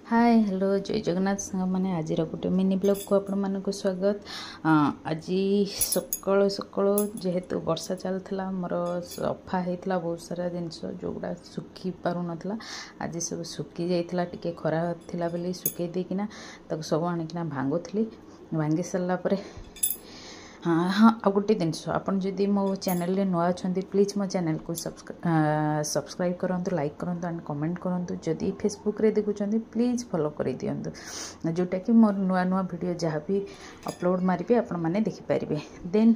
Hi hello जय जगन्नाथ सांग मैंने आज गोटे मिनी ब्लॉग को आपण मानक स्वागत। आज सकाल सकाल जेहेतु वर्षा चलता मोर सफा होता बहुत सारा जिनस जो गुड़ा सुखी पार ना आज सब सुखी जाइला टिके खरा थिला बेली सुखई देकिना सब आनिकिना भांगुली भांगी सारापर। हाँ हाँ आ गोटे जिनस आपन जदि मो चैनल नुआ अच्छा प्लीज मो चैनल को सब्सक्राइब करूँ, लाइक करूँ एंड कमेंट करूँ। जदि फेसबुक रे देखुं प्लीज फॉलो कर दिंतु जोटा कि मोर नुआ नुआ वीडियो जहाँ भी अपलोड मारे आपण मैंने देखिपारे। देन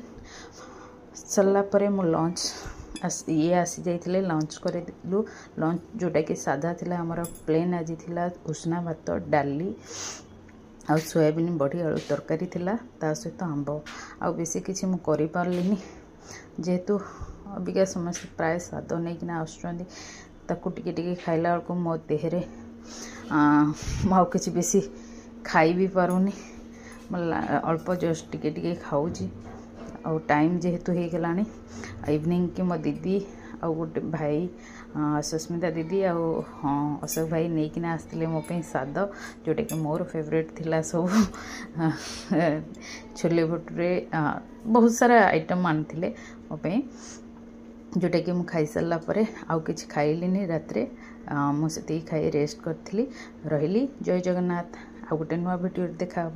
सरलापर मो लंच ये आसी जाइए लंच करूँ। लंच जोटा कि साधा थिला हमर प्लेन आज थिला उष्णा भात डाली आ सोयाबीन बड़ी आलू तरकारी थिला ता सहित आंब आ बेसी किसी मु करि पारलिनी जेहेतु अबिका समस्त प्राय स्वाद नहीं आसुँच ताकू टिके टिके खाइला बेलू मो देहरे मु किसी बेसी खाई भी पारुनी अल्प जस्ट टिके टिके खाऊँगी। आ टाइम जेहेतु हो गलानी इवनिंग की मो दीदी आ गोटे भाई सुस्मिता दीदी आ हाँ अशोक भाई नहीं आसते मोप साद जोटा कि मोर फेवरेट थिला सब छोले भटूरे बहुत सारा आइटम आनी मोप जोटा कि खाई सारा पर आउ कि खाइलिनी रात मुझे खाई रेस्ट करी रही। जय जगन्नाथ आ गोटे नुआ वीडियो देखा।